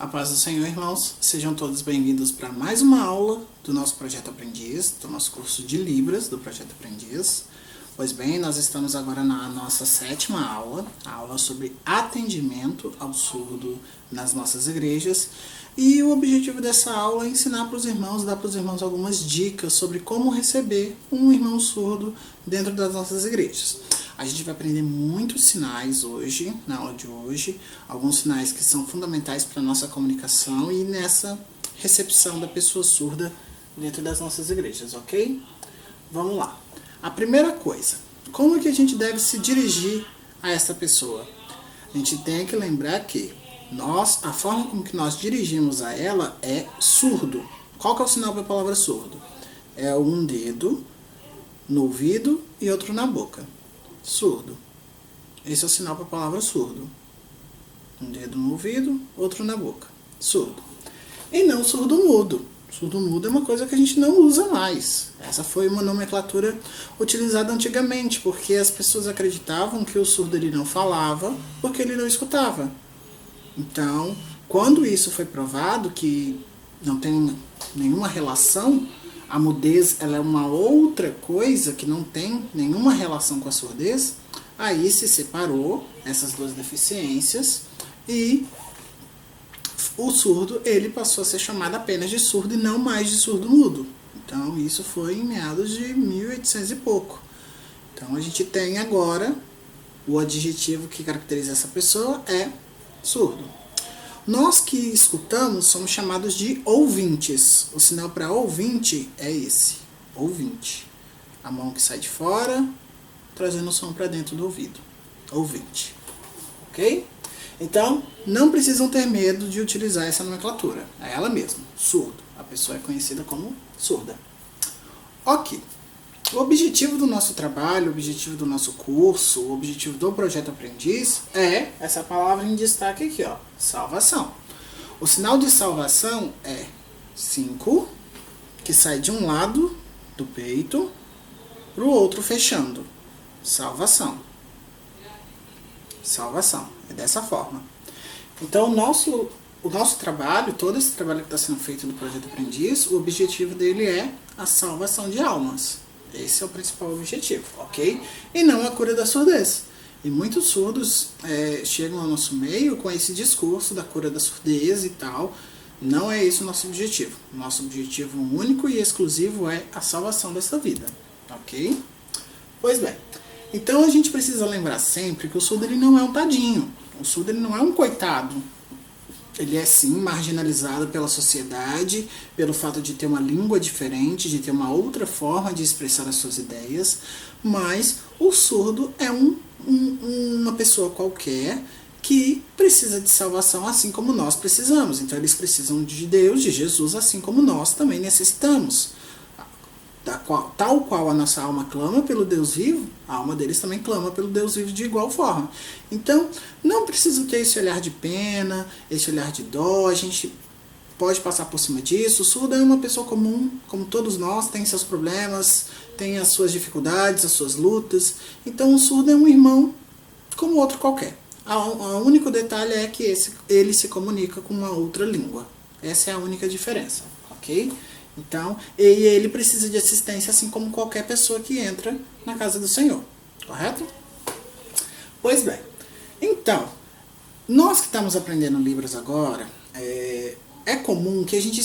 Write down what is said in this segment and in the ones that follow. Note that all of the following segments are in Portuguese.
A paz do Senhor, irmãos. Sejam todos bem-vindos para mais uma aula do nosso Projeto Aprendiz, do nosso curso de Libras do Projeto Aprendiz. Pois bem, nós estamos agora na nossa 7ª aula, a aula sobre atendimento ao surdo nas nossas igrejas. E o objetivo dessa aula é ensinar para os irmãos, dar para os irmãos algumas dicas sobre como receber um irmão surdo dentro das nossas igrejas. A gente vai aprender muitos sinais hoje, na aula de hoje, alguns sinais que são fundamentais para a nossa comunicação e nessa recepção da pessoa surda dentro das nossas igrejas, ok? Vamos lá. A primeira coisa, como que a gente deve se dirigir a essa pessoa? A gente tem que lembrar que a forma como que nós dirigimos a ela é surdo. Qual que é o sinal para a palavra surdo? É um dedo no ouvido e outro na boca. Surdo. Esse é o sinal para a palavra surdo. Um dedo no ouvido, outro na boca. Surdo. E não surdo-mudo. Surdo-mudo é uma coisa que a gente não usa mais. Essa foi uma nomenclatura utilizada antigamente, porque as pessoas acreditavam que o surdo ele não falava porque ele não escutava. Então, quando isso foi provado que não tem nenhuma relação, a mudez ela é uma outra coisa que não tem nenhuma relação com a surdez, aí se separou essas duas deficiências e o surdo ele passou a ser chamado apenas de surdo e não mais de surdo-mudo. Então isso foi em meados de 1800 e pouco. Então a gente tem agora o adjetivo que caracteriza essa pessoa é surdo. Nós que escutamos somos chamados de ouvintes. O sinal para ouvinte é esse, ouvinte. A mão que sai de fora, trazendo o som para dentro do ouvido. Ouvinte. Ok? Então, não precisam ter medo de utilizar essa nomenclatura. É ela mesma, surdo. A pessoa é conhecida como surda. Ok. O objetivo do nosso trabalho, o objetivo do nosso curso, o objetivo do Projeto Aprendiz é essa palavra em destaque aqui, ó, salvação. O sinal de salvação é 5, que sai de um lado do peito para o outro fechando. Salvação. Salvação. É dessa forma. Então, o nosso trabalho, todo esse trabalho que está sendo feito no Projeto Aprendiz, o objetivo dele é a salvação de almas. Esse é o principal objetivo, ok? E não a cura da surdez. E muitos surdos chegam ao nosso meio com esse discurso da cura da surdez e tal. Não é esse o nosso objetivo. Nosso objetivo único e exclusivo é a salvação dessa vida, ok? Pois bem, então a gente precisa lembrar sempre que o surdo ele não é um tadinho. O surdo ele não é um coitado. Ele é sim marginalizado pela sociedade, pelo fato de ter uma língua diferente, de ter uma outra forma de expressar as suas ideias, mas o surdo é uma pessoa qualquer que precisa de salvação assim como nós precisamos. Então eles precisam de Deus, de Jesus, assim como nós também necessitamos. Tal qual a nossa alma clama pelo Deus vivo, a alma deles também clama pelo Deus vivo de igual forma. Então, não precisa ter esse olhar de pena, esse olhar de dó, a gente pode passar por cima disso. O surdo é uma pessoa comum, como todos nós, tem seus problemas, tem as suas dificuldades, as suas lutas. Então, o surdo é um irmão como outro qualquer. O único detalhe é que ele se comunica com uma outra língua. Essa é a única diferença, ok? Então, ele precisa de assistência assim como qualquer pessoa que entra na casa do Senhor, correto? Pois bem, então, nós que estamos aprendendo Libras agora, é comum que a gente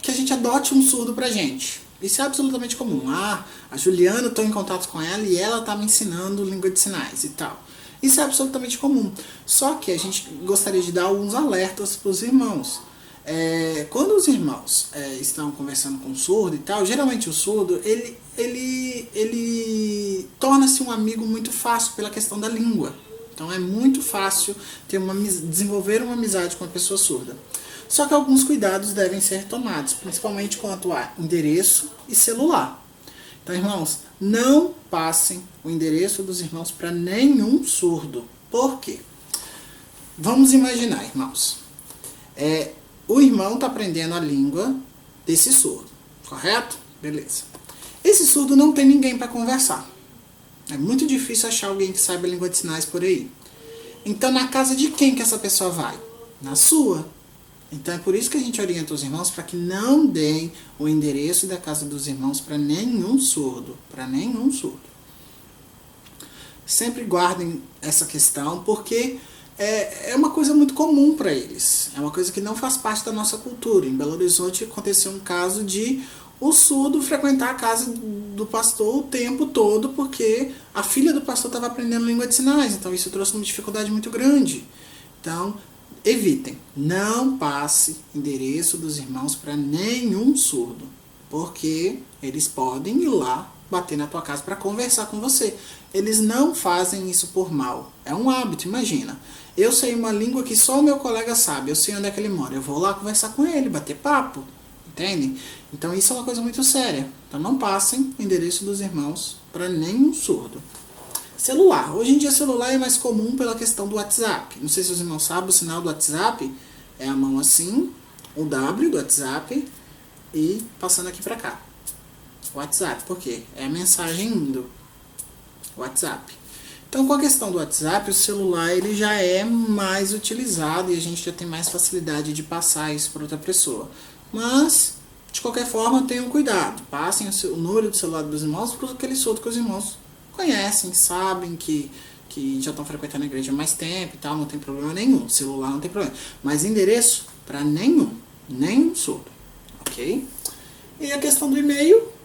que a gente adote um surdo pra gente. Isso é absolutamente comum. A Juliana, estou em contato com ela e ela está me ensinando língua de sinais e tal. Isso é absolutamente comum. Só que a gente gostaria de dar alguns alertas para os irmãos. Quando os irmãos estão conversando com o surdo e tal, geralmente o surdo ele torna-se um amigo muito fácil pela questão da língua. Então é muito fácil desenvolver uma amizade com uma pessoa surda. Só que alguns cuidados devem ser tomados, principalmente quanto a endereço e celular. Então, irmãos, não passem o endereço dos irmãos para nenhum surdo. Por quê? Vamos imaginar, irmãos. O irmão está aprendendo a língua desse surdo, correto? Beleza. Esse surdo não tem ninguém para conversar. É muito difícil achar alguém que saiba língua de sinais por aí. Então, na casa de quem que essa pessoa vai? Na sua. Então é por isso que a gente orienta os irmãos para que não deem o endereço da casa dos irmãos para nenhum surdo. Para nenhum surdo. Sempre guardem essa questão, porque é uma coisa muito comum para eles. É uma coisa que não faz parte da nossa cultura. Em Belo Horizonte aconteceu um caso de o surdo frequentar a casa do pastor o tempo todo, porque a filha do pastor estava aprendendo língua de sinais. Então isso trouxe uma dificuldade muito grande. Então, evitem. Não passe endereço dos irmãos para nenhum surdo, porque eles podem ir lá bater na tua casa para conversar com você. Eles não fazem isso por mal. É um hábito, imagina. Eu sei uma língua que só o meu colega sabe, eu sei onde é que ele mora. Eu vou lá conversar com ele, bater papo. Entendem? Então isso é uma coisa muito séria. Então não passem o endereço dos irmãos para nenhum surdo. Celular. Hoje em dia celular é mais comum pela questão do WhatsApp. Não sei se os irmãos sabem, o sinal do WhatsApp é a mão assim, o W do WhatsApp e passando aqui para cá. WhatsApp, por quê? É a mensagem indo. WhatsApp. Então, com a questão do WhatsApp, o celular ele já é mais utilizado e a gente já tem mais facilidade de passar isso para outra pessoa. Mas, de qualquer forma, tenham cuidado. Passem o número do celular dos irmãos para aquele surdo que os irmãos conhecem, sabem que já estão frequentando a igreja há mais tempo e tal, não tem problema nenhum. Celular não tem problema. Mas endereço para nenhum surdo. Ok? E a questão do e-mail.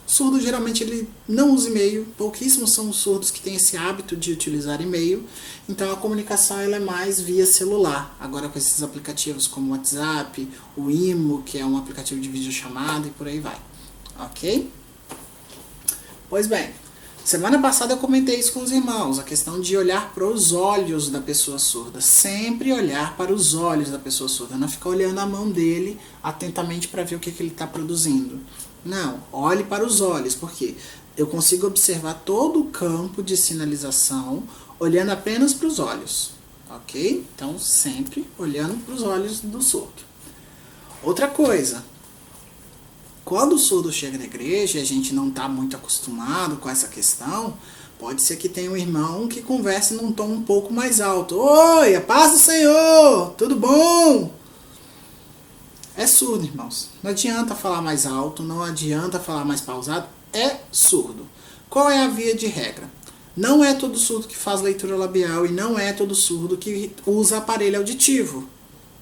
O surdo geralmente ele não usa e-mail, pouquíssimos são os surdos que têm esse hábito de utilizar e-mail, então a comunicação ela é mais via celular. Agora com esses aplicativos como o WhatsApp, o Imo, que é um aplicativo de videochamada e por aí vai. Ok? Pois bem, semana passada eu comentei isso com os irmãos, a questão de olhar para os olhos da pessoa surda. Sempre olhar para os olhos da pessoa surda, não ficar olhando a mão dele atentamente para ver o que ele está produzindo. Não, olhe para os olhos, porque eu consigo observar todo o campo de sinalização olhando apenas para os olhos, ok? Então, sempre olhando para os olhos do surdo. Outra coisa, quando o surdo chega na igreja e a gente não está muito acostumado com essa questão, pode ser que tenha um irmão que converse num tom um pouco mais alto. Oi, a paz do Senhor, tudo bom? É surdo, irmãos. Não adianta falar mais alto, não adianta falar mais pausado. É surdo. Qual é a via de regra? Não é todo surdo que faz leitura labial e não é todo surdo que usa aparelho auditivo.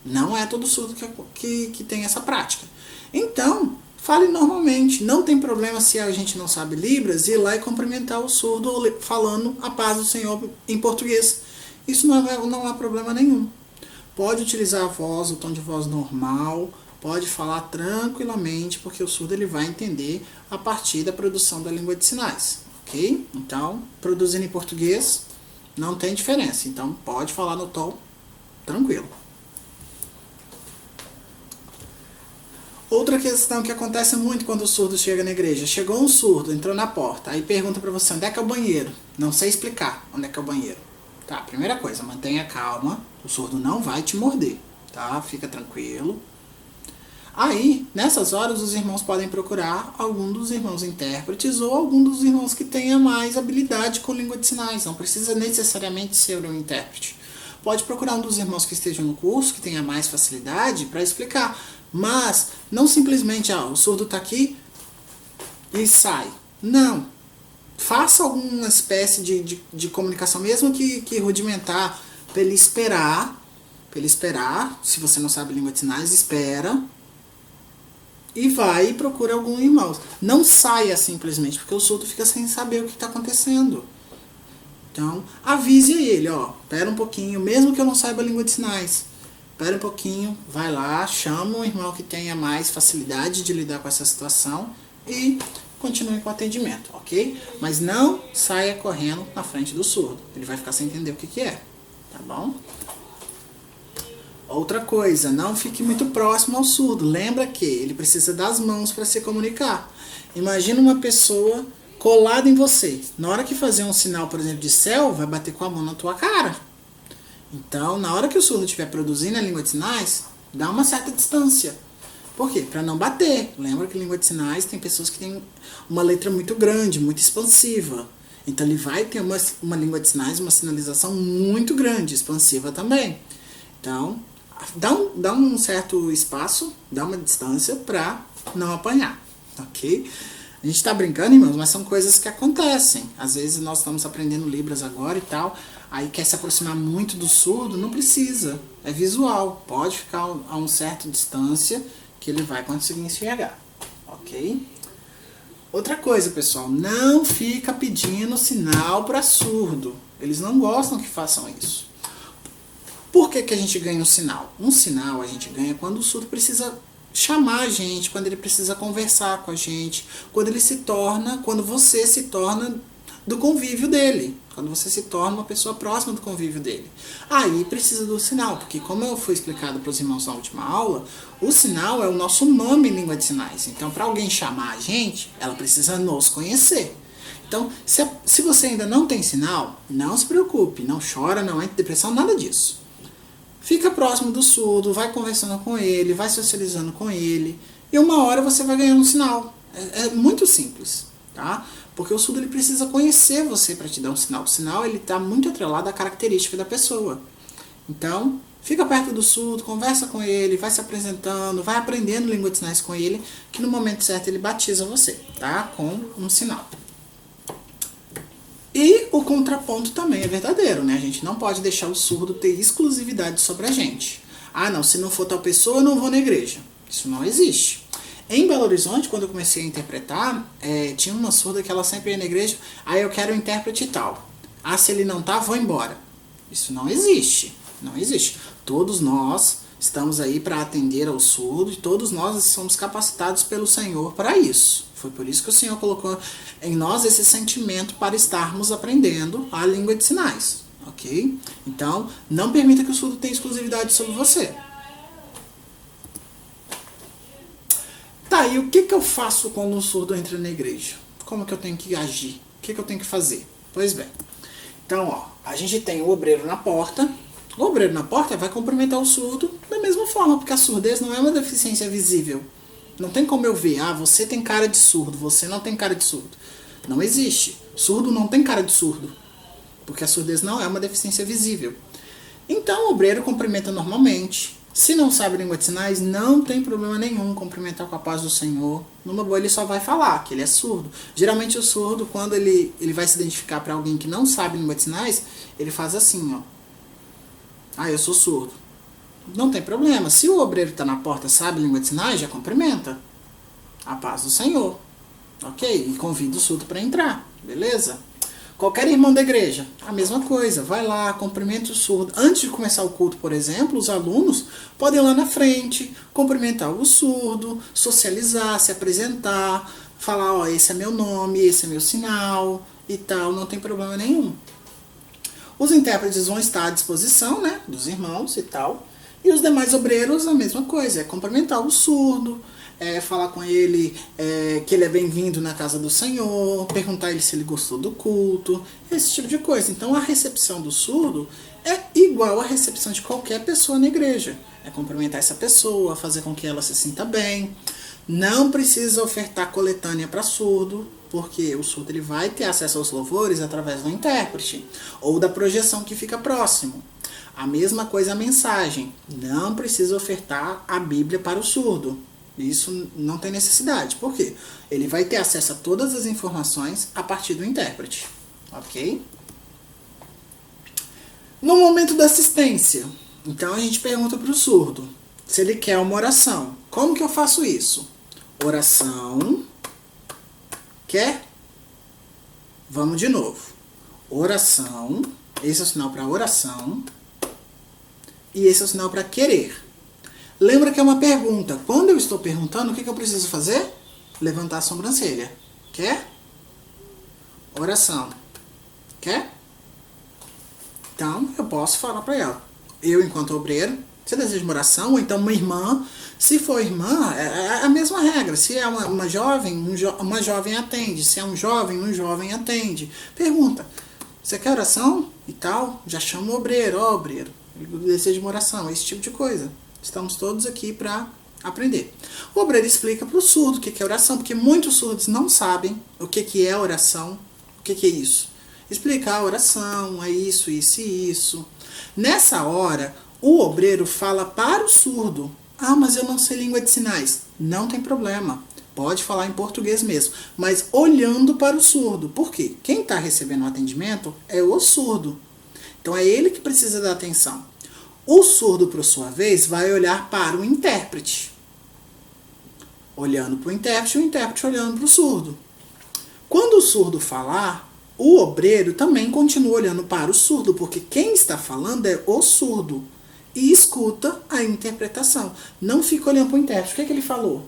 Não é todo surdo que tem essa prática. Então, fale normalmente. Não tem problema se a gente não sabe Libras ir lá e cumprimentar o surdo falando a paz do Senhor em português. Isso não há problema nenhum. Pode utilizar a voz, o tom de voz normal, pode falar tranquilamente, porque o surdo ele vai entender a partir da produção da língua de sinais, ok? Então, produzindo em português, não tem diferença. Então, pode falar no tom tranquilo. Outra questão que acontece muito quando o surdo chega na igreja. Chegou um surdo, entrou na porta, aí pergunta pra você, onde é que é o banheiro? Não sei explicar onde é que é o banheiro. Tá, primeira coisa, mantenha calma, o surdo não vai te morder, tá? Fica tranquilo. Aí, nessas horas, os irmãos podem procurar algum dos irmãos intérpretes ou algum dos irmãos que tenha mais habilidade com língua de sinais. Não precisa necessariamente ser um intérprete. Pode procurar um dos irmãos que estejam no curso, que tenha mais facilidade para explicar. Mas, não simplesmente, o surdo está aqui e sai. Não. Faça alguma espécie de comunicação, mesmo que rudimentar, para ele esperar. Se você não sabe língua de sinais, espera. E vai e procura algum irmão. Não saia simplesmente, porque o surdo fica sem saber o que está acontecendo. Então, avise ele, espera um pouquinho, mesmo que eu não saiba a língua de sinais. Espera um pouquinho, vai lá, chama um irmão que tenha mais facilidade de lidar com essa situação e continue com o atendimento, ok? Mas não saia correndo na frente do surdo. Ele vai ficar sem entender o que é, tá bom? Outra coisa, não fique muito próximo ao surdo. Lembra que ele precisa das mãos para se comunicar. Imagina uma pessoa colada em você. Na hora que fazer um sinal, por exemplo, de céu, vai bater com a mão na tua cara. Então, na hora que o surdo estiver produzindo a língua de sinais, dá uma certa distância. Por quê? Para não bater. Lembra que língua de sinais tem pessoas que têm uma letra muito grande, muito expansiva. Então, ele vai ter uma língua de sinais, uma sinalização muito grande, expansiva também. Então, dá um certo espaço, dá uma distância para não apanhar, ok? A gente tá brincando, irmãos, mas são coisas que acontecem. Às vezes nós estamos aprendendo Libras agora e tal, aí quer se aproximar muito do surdo, não precisa. É visual, pode ficar a uma certa distância que ele vai conseguir enxergar, ok? Outra coisa, pessoal, não fica pedindo sinal para surdo. Eles não gostam que façam isso. Por que a gente ganha um sinal? Um sinal a gente ganha quando o surdo precisa chamar a gente, quando ele precisa conversar com a gente, quando você se torna do convívio dele, quando você se torna uma pessoa próxima do convívio dele. Aí precisa do sinal, porque como foi explicado para os irmãos na última aula, o sinal é o nosso nome em língua de sinais. Então, para alguém chamar a gente, ela precisa nos conhecer. Então, se você ainda não tem sinal, não se preocupe, não chora, não entra em depressão, nada disso. Fica próximo do surdo, vai conversando com ele, vai socializando com ele, e uma hora você vai ganhar um sinal. É muito simples, tá? Porque o surdo ele precisa conhecer você para te dar um sinal. O sinal ele está muito atrelado à característica da pessoa. Então, fica perto do surdo, conversa com ele, vai se apresentando, vai aprendendo língua de sinais com ele, que no momento certo ele batiza você, tá? Com um sinal. E o contraponto também é verdadeiro, né? A gente não pode deixar o surdo ter exclusividade sobre a gente. Ah, não, se não for tal pessoa, eu não vou na igreja. Isso não existe. Em Belo Horizonte, quando eu comecei a interpretar, tinha uma surda que ela sempre ia na igreja, eu quero um intérprete tal. Ah, se ele não tá, vou embora. Isso não existe. Não existe. Todos nós estamos aí para atender ao surdo e todos nós somos capacitados pelo Senhor para isso. Foi por isso que o Senhor colocou em nós esse sentimento para estarmos aprendendo a língua de sinais, ok? Então, não permita que o surdo tenha exclusividade sobre você. Tá, e o que eu faço quando um surdo entra na igreja? Como que eu tenho que agir? O que eu tenho que fazer? Pois bem, então, ó, a gente tem o obreiro na porta. O obreiro na porta vai cumprimentar o surdo da mesma forma, porque a surdez não é uma deficiência visível. Não tem como eu ver, você tem cara de surdo, você não tem cara de surdo. Não existe. Surdo não tem cara de surdo, porque a surdez não é uma deficiência visível. Então o obreiro cumprimenta normalmente. Se não sabe língua de sinais, não tem problema nenhum cumprimentar com a paz do Senhor. Numa boa ele só vai falar que ele é surdo. Geralmente o surdo, quando ele vai se identificar para alguém que não sabe língua de sinais, ele faz assim, ó. Eu sou surdo. Não tem problema. Se o obreiro está na porta, sabe língua de sinais, já cumprimenta. A paz do Senhor. Ok? E convida o surdo para entrar. Beleza? Qualquer irmão da igreja, a mesma coisa. Vai lá, cumprimenta o surdo. Antes de começar o culto, por exemplo, os alunos podem ir lá na frente, cumprimentar o surdo, socializar, se apresentar, falar, esse é meu nome, esse é meu sinal e tal. Não tem problema nenhum. Os intérpretes vão estar à disposição, né, dos irmãos e tal. E os demais obreiros, a mesma coisa, é cumprimentar o surdo, falar com ele que ele é bem-vindo na casa do Senhor, perguntar a ele se ele gostou do culto, esse tipo de coisa. Então a recepção do surdo é igual à recepção de qualquer pessoa na igreja. É cumprimentar essa pessoa, fazer com que ela se sinta bem. Não precisa ofertar coletânea para surdo, porque o surdo ele vai ter acesso aos louvores através do intérprete ou da projeção que fica próximo. A mesma coisa a mensagem. Não precisa ofertar a Bíblia para o surdo. Isso não tem necessidade. Por quê? Ele vai ter acesso a todas as informações a partir do intérprete. Ok? No momento da assistência, então a gente pergunta para o surdo se ele quer uma oração. Como que eu faço isso? Oração. Quer? Vamos de novo. Oração. Esse é o sinal para oração. E esse é o sinal para querer. Lembra que é uma pergunta. Quando eu estou perguntando, o que eu preciso fazer? Levantar a sobrancelha. Quer? Oração. Quer? Então, eu posso falar para ela. Eu, enquanto obreiro, você deseja uma oração? Ou então uma irmã. Se for irmã, é a mesma regra. Se é uma jovem, uma jovem atende. Se é um jovem atende. Pergunta. Você quer oração? E tal? Já chama o obreiro. Obreiro. Eu desejo uma oração. Esse tipo de coisa. Estamos todos aqui para aprender. O obreiro explica para o surdo o que é oração, porque muitos surdos não sabem o que é oração, o que é isso. Explicar a oração, é isso, isso e isso. Nessa hora, O obreiro fala para o surdo. Ah, mas eu não sei língua de sinais. Não tem problema. Pode falar em português mesmo, mas olhando para o surdo. Por quê? Quem está recebendo o atendimento é o surdo. Então é ele que precisa da atenção. O surdo, por sua vez, vai olhar para o intérprete. Olhando para o intérprete olhando para o surdo. Quando o surdo falar, o obreiro também continua olhando para o surdo, porque quem está falando é o surdo. E escuta a interpretação. Não fica olhando para o intérprete. O que é que ele falou?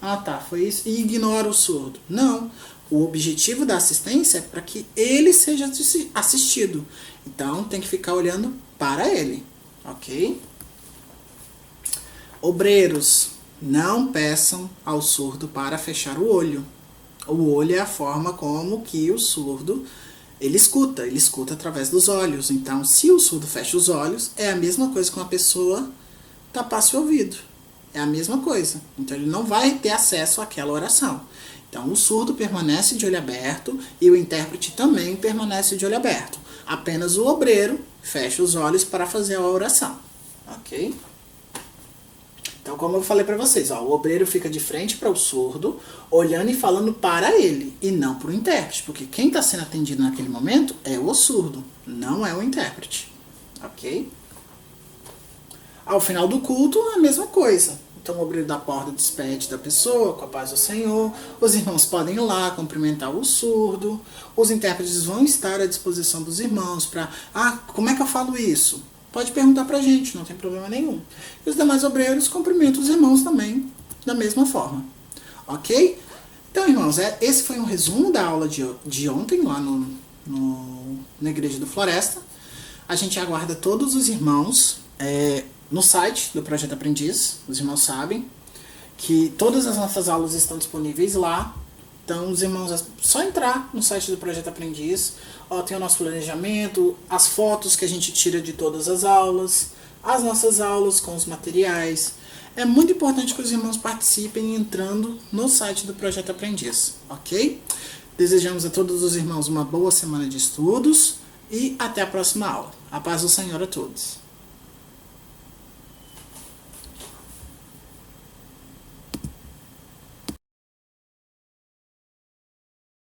Ah, tá, foi isso. E ignora o surdo. Não. O objetivo da assistência é para que ele seja assistido. Então, tem que ficar olhando para ele. Ok? Obreiros, não peçam ao surdo para fechar o olho. O olho é a forma como que o surdo ele escuta através dos olhos. Então, se o surdo fecha os olhos, é a mesma coisa que uma pessoa tapasse o ouvido. É a mesma coisa. Então, ele não vai ter acesso àquela oração. Então, o surdo permanece de olho aberto e o intérprete também permanece de olho aberto. Apenas o obreiro fecha os olhos para fazer a oração. Ok? Então, como eu falei para vocês, ó, o obreiro fica de frente para o surdo, olhando e falando para ele, e não para o intérprete, porque quem está sendo atendido naquele momento é o surdo, não é o intérprete. Ok? Ao final do culto, a mesma coisa. Então, o obreiro da porta despede da pessoa, com a paz do Senhor. Os irmãos podem ir lá cumprimentar o surdo. Os intérpretes vão estar à disposição dos irmãos para... Ah, como é que eu falo isso? Pode perguntar pra gente, não tem problema nenhum. E os demais obreiros cumprimentam os irmãos também, da mesma forma. Ok? Então, irmãos, esse foi um resumo da aula de ontem, lá na Igreja do Floresta. A gente aguarda todos os irmãos no site do Projeto Aprendiz. Os irmãos sabem que todas as nossas aulas estão disponíveis lá. Então, os irmãos, é só entrar no site do Projeto Aprendiz. Ó, tem o nosso planejamento, as fotos que a gente tira de todas as aulas, as nossas aulas com os materiais. É muito importante que os irmãos participem entrando no site do Projeto Aprendiz, ok? Desejamos a todos os irmãos uma boa semana de estudos e até a próxima aula. A paz do Senhor a todos.